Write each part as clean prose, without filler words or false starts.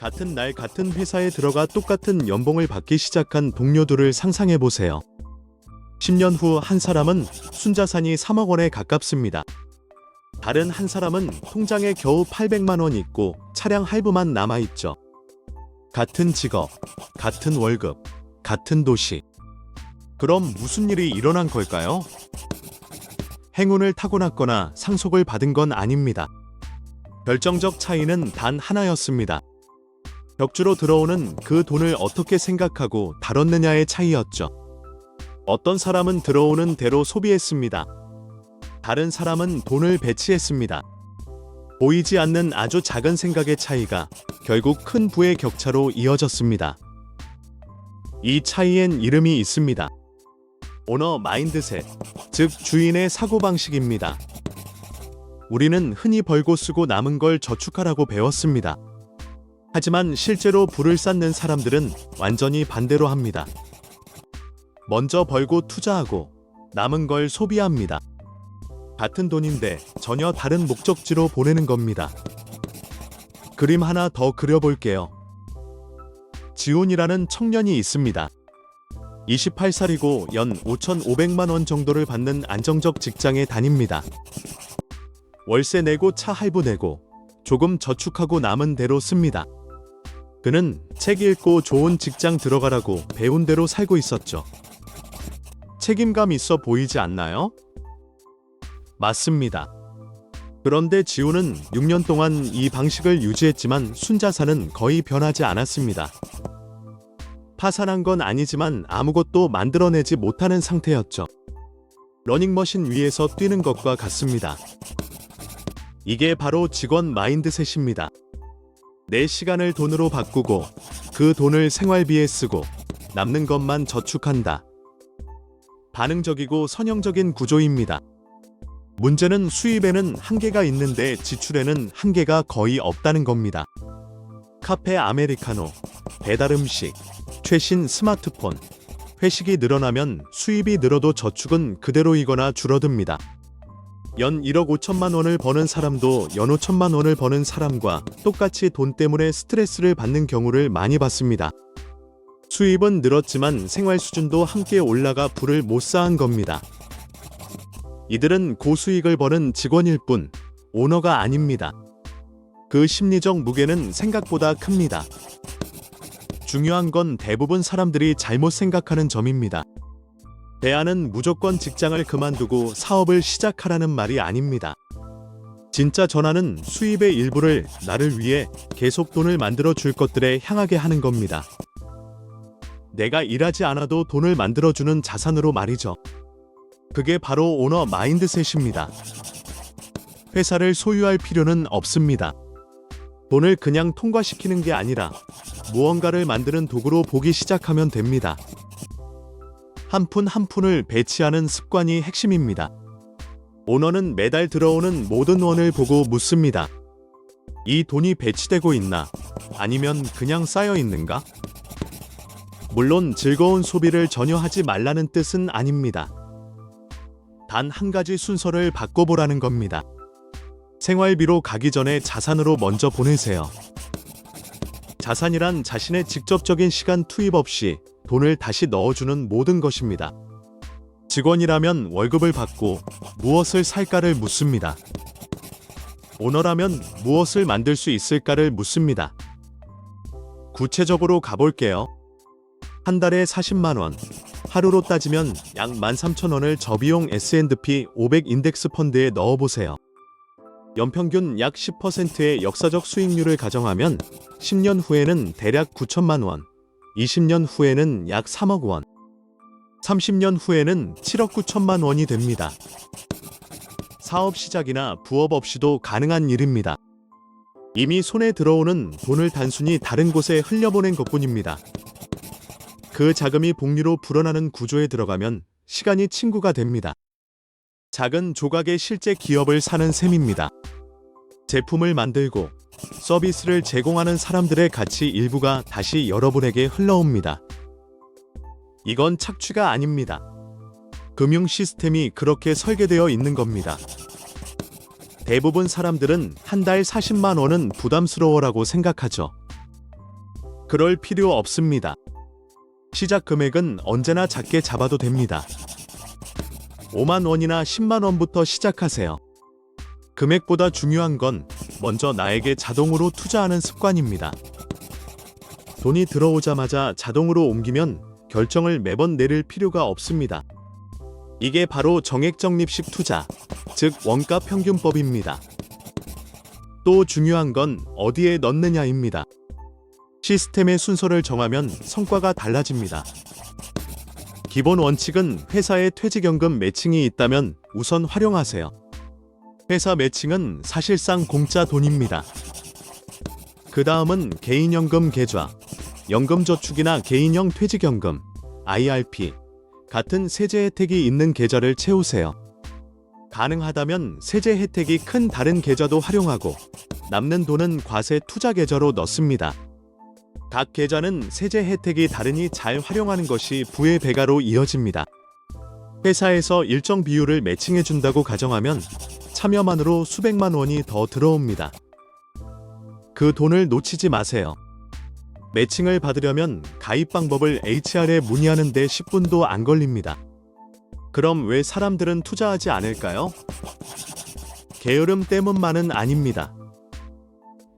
같은 날 같은 회사에 들어가 똑같은 연봉을 받기 시작한 동료들을 상상해 보세요. 10년 후 한 사람은 순자산이 3억 원에 가깝습니다. 다른 한 사람은 통장에 겨우 800만 원 있고 차량 할부만 남아있죠. 같은 직업, 같은 월급, 같은 도시. 그럼 무슨 일이 일어난 걸까요? 행운을 타고났거나 상속을 받은 건 아닙니다. 결정적 차이는 단 하나였습니다. 벽주로 들어오는 그 돈을 어떻게 생각하고 다뤘느냐의 차이였죠. 어떤 사람은 들어오는 대로 소비했습니다. 다른 사람은 돈을 배치했습니다. 보이지 않는 아주 작은 생각의 차이가 결국 큰 부의 격차로 이어졌습니다. 이 차이엔 이름이 있습니다. 오너 마인드셋, 즉 주인의 사고방식입니다. 우리는 흔히 벌고 쓰고 남은 걸 저축하라고 배웠습니다. 하지만 실제로 부를 쌓는 사람들은 완전히 반대로 합니다. 먼저 벌고 투자하고 남은 걸 소비합니다. 같은 돈인데 전혀 다른 목적지로 보내는 겁니다. 그림 하나 더 그려볼게요. 지훈이라는 청년이 있습니다. 28살이고 연 5,500만 원 정도를 받는 안정적 직장에 다닙니다. 월세 내고 차 할부 내고 조금 저축하고 남은 대로 씁니다. 그는 책 읽고 좋은 직장 들어가라고 배운 대로 살고 있었죠. 책임감 있어 보이지 않나요? 맞습니다. 그런데 지훈은 6년 동안 이 방식을 유지했지만 순자산은 거의 변하지 않았습니다. 파산한 건 아니지만 아무것도 만들어내지 못하는 상태였죠. 러닝머신 위에서 뛰는 것과 같습니다. 이게 바로 직원 마인드셋입니다. 내 시간을 돈으로 바꾸고 그 돈을 생활비에 쓰고 남는 것만 저축한다. 반응적이고 선형적인 구조입니다. 문제는 수입에는 한계가 있는데 지출에는 한계가 거의 없다는 겁니다. 카페 아메리카노, 배달음식, 최신 스마트폰, 회식이 늘어나면 수입이 늘어도 저축은 그대로이거나 줄어듭니다. 연 1억 5천만 원을 버는 사람도 연 5천만 원을 버는 사람과 똑같이 돈 때문에 스트레스를 받는 경우를 많이 봤습니다. 수입은 늘었지만 생활 수준도 함께 올라가 부를 못 쌓은 겁니다. 이들은 고수익을 버는 직원일 뿐 오너가 아닙니다. 그 심리적 무게는 생각보다 큽니다. 중요한 건 대부분 사람들이 잘못 생각하는 점입니다. 대안은 무조건 직장을 그만두고 사업을 시작하라는 말이 아닙니다. 진짜 전환은 수입의 일부를 나를 위해 계속 돈을 만들어 줄 것들에 향하게 하는 겁니다. 내가 일하지 않아도 돈을 만들어주는 자산으로 말이죠. 그게 바로 오너 마인드셋입니다. 회사를 소유할 필요는 없습니다. 돈을 그냥 통과시키는 게 아니라 무언가를 만드는 도구로 보기 시작하면 됩니다. 한 푼 한 푼을 배치하는 습관이 핵심입니다. 오너는 매달 들어오는 모든 원을 보고 묻습니다. 이 돈이 배치되고 있나? 아니면 그냥 쌓여 있는가? 물론 즐거운 소비를 전혀 하지 말라는 뜻은 아닙니다. 단 한 가지 순서를 바꿔보라는 겁니다. 생활비로 가기 전에 자산으로 먼저 보내세요. 자산이란 자신의 직접적인 시간 투입 없이 돈을 다시 넣어주는 모든 것입니다. 직원이라면 월급을 받고 무엇을 살까를 묻습니다. 오너라면 무엇을 만들 수 있을까를 묻습니다. 구체적으로 가볼게요. 한 달에 40만 원, 하루로 따지면 약 13,000원을 저비용 S&P 500 인덱스 펀드에 넣어보세요. 연평균 약 10%의 역사적 수익률을 가정하면 10년 후에는 대략 9천만 원, 20년 후에는 약 3억 원, 30년 후에는 7억 9천만 원이 됩니다. 사업 시작이나 부업 없이도 가능한 일입니다. 이미 손에 들어오는 돈을 단순히 다른 곳에 흘려보낸 것뿐입니다. 그 자금이 복리로 불어나는 구조에 들어가면 시간이 친구가 됩니다. 작은 조각의 실제 기업을 사는 셈입니다. 제품을 만들고 서비스를 제공하는 사람들의 가치 일부가 다시 여러분에게 흘러옵니다. 이건 착취가 아닙니다. 금융 시스템이 그렇게 설계되어 있는 겁니다. 대부분 사람들은 한 달 40만 원은 부담스러워라고 생각하죠. 그럴 필요 없습니다. 시작 금액은 언제나 작게 잡아도 됩니다. 5만 원이나 10만 원부터 시작하세요. 금액보다 중요한 건 먼저 나에게 자동으로 투자하는 습관입니다. 돈이 들어오자마자 자동으로 옮기면 결정을 매번 내릴 필요가 없습니다. 이게 바로 정액적립식 투자, 즉 원가 평균법입니다. 또 중요한 건 어디에 넣느냐입니다. 시스템의 순서를 정하면 성과가 달라집니다. 기본 원칙은 회사에 퇴직연금 매칭이 있다면 우선 활용하세요. 회사 매칭은 사실상 공짜 돈입니다. 그 다음은 개인연금 계좌, 연금저축이나 개인형 퇴직연금, IRP 같은 세제 혜택이 있는 계좌를 채우세요. 가능하다면 세제 혜택이 큰 다른 계좌도 활용하고 남는 돈은 과세 투자 계좌로 넣습니다. 각 계좌는 세제 혜택이 다르니 잘 활용하는 것이 부의 배가로 이어집니다. 회사에서 일정 비율을 매칭해준다고 가정하면 참여만으로 수백만 원이 더 들어옵니다. 그 돈을 놓치지 마세요. 매칭을 받으려면 가입 방법을 HR에 문의하는 데 10분도 안 걸립니다. 그럼 왜 사람들은 투자하지 않을까요? 게으름 때문만은 아닙니다.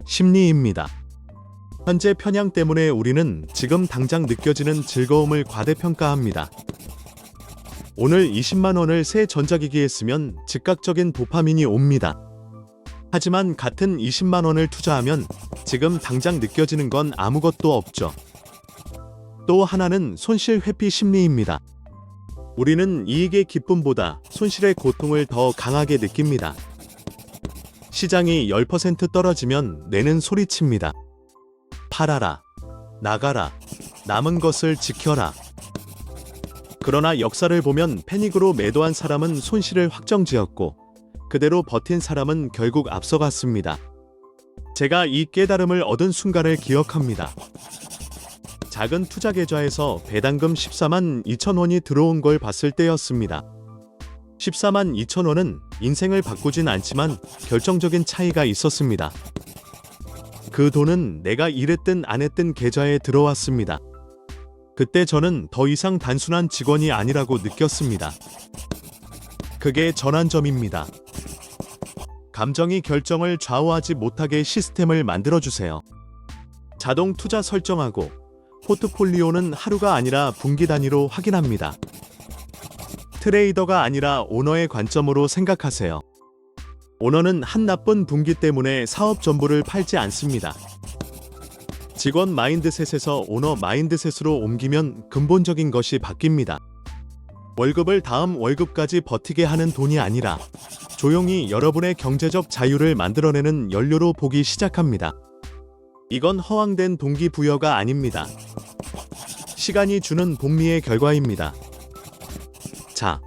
심리입니다. 현재 편향 때문에 우리는 지금 당장 느껴지는 즐거움을 과대평가합니다. 오늘 20만 원을 새 전자기기에 쓰면 즉각적인 도파민이 옵니다. 하지만 같은 20만 원을 투자하면 지금 당장 느껴지는 건 아무것도 없죠. 또 하나는 손실 회피 심리입니다. 우리는 이익의 기쁨보다 손실의 고통을 더 강하게 느낍니다. 시장이 10% 떨어지면 뇌는 소리칩니다. 팔아라, 나가라, 남은 것을 지켜라. 그러나 역사를 보면 패닉으로 매도한 사람은 손실을 확정지었고 그대로 버틴 사람은 결국 앞서갔습니다. 제가 이 깨달음을 얻은 순간을 기억합니다. 작은 투자 계좌에서 배당금 14만 2천 원이 들어온 걸 봤을 때였습니다. 14만 2천 원은 인생을 바꾸진 않지만 결정적인 차이가 있었습니다. 그 돈은 내가 일했든 안 했든 계좌에 들어왔습니다. 그때 저는 더 이상 단순한 직원이 아니라고 느꼈습니다. 그게 전환점입니다. 감정이 결정을 좌우하지 못하게 시스템을 만들어주세요. 자동 투자 설정하고 포트폴리오는 하루가 아니라 분기 단위로 확인합니다. 트레이더가 아니라 오너의 관점으로 생각하세요. 오너는 한 나쁜 분기 때문에 사업 전부를 팔지 않습니다. 직원 마인드셋에서 오너 마인드셋으로 옮기면 근본적인 것이 바뀝니다. 월급을 다음 월급까지 버티게 하는 돈이 아니라 조용히 여러분의 경제적 자유를 만들어내는 연료로 보기 시작합니다. 이건 허황된 동기부여가 아닙니다. 시간이 주는 복리의 결과입니다. 자,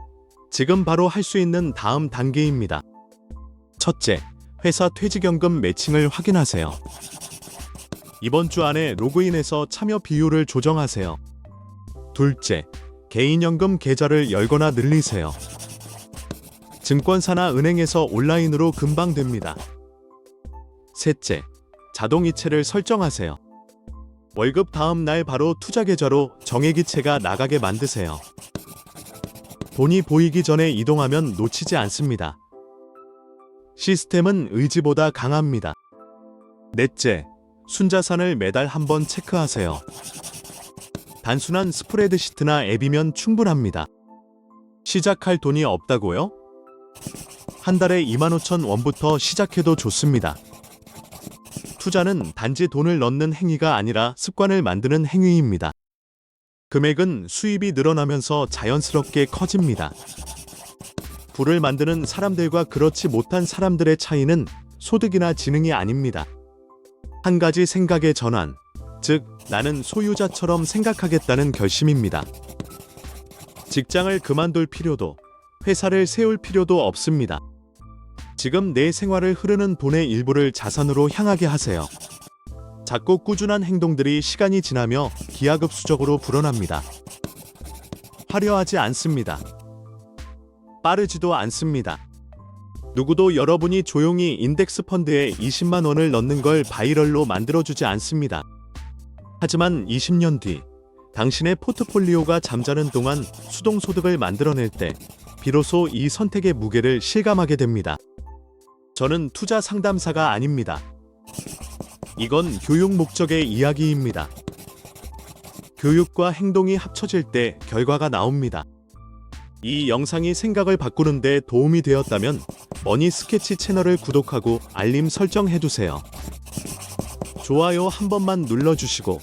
지금 바로 할 수 있는 다음 단계입니다. 첫째, 회사 퇴직연금 매칭을 확인하세요. 이번 주 안에 로그인해서 참여 비율을 조정하세요. 둘째, 개인연금 계좌를 열거나 늘리세요. 증권사나 은행에서 온라인으로 금방 됩니다. 셋째, 자동이체를 설정하세요. 월급 다음 날 바로 투자 계좌로 정액이체가 나가게 만드세요. 돈이 보이기 전에 이동하면 놓치지 않습니다. 시스템은 의지보다 강합니다. 넷째, 순자산을 매달 한번 체크하세요. 단순한 스프레드시트나 앱이면 충분합니다. 시작할 돈이 없다고요? 한 달에 25,000원부터 시작해도 좋습니다. 투자는 단지 돈을 넣는 행위가 아니라 습관을 만드는 행위입니다. 금액은 수입이 늘어나면서 자연스럽게 커집니다. 부를 만드는 사람들과 그렇지 못한 사람들의 차이는 소득이나 지능이 아닙니다. 한 가지 생각의 전환, 즉 나는 소유자처럼 생각하겠다는 결심입니다. 직장을 그만둘 필요도, 회사를 세울 필요도 없습니다. 지금 내 생활을 흐르는 돈의 일부를 자산으로 향하게 하세요. 작고 꾸준한 행동들이 시간이 지나며 기하급수적으로 불어납니다. 화려하지 않습니다. 빠르지도 않습니다. 누구도 여러분이 조용히 인덱스 펀드에 20만 원을 넣는 걸 바이럴로 만들어주지 않습니다. 하지만 20년 뒤 당신의 포트폴리오가 잠자는 동안 수동소득을 만들어낼 때 비로소 이 선택의 무게를 실감하게 됩니다. 저는 투자 상담사가 아닙니다. 이건 교육 목적의 이야기입니다. 교육과 행동이 합쳐질 때 결과가 나옵니다. 이 영상이 생각을 바꾸는 데 도움이 되었다면 머니 스케치 채널을 구독하고 알림 설정해두세요. 좋아요 한 번만 눌러주시고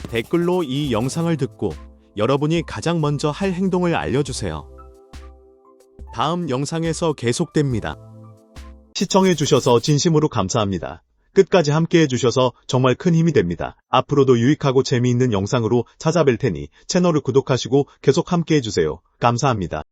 댓글로 이 영상을 듣고 여러분이 가장 먼저 할 행동을 알려주세요. 다음 영상에서 계속됩니다. 시청해주셔서 진심으로 감사합니다. 끝까지 함께해주셔서 정말 큰 힘이 됩니다. 앞으로도 유익하고 재미있는 영상으로 찾아뵐 테니 채널을 구독하시고 계속 함께해주세요. 감사합니다.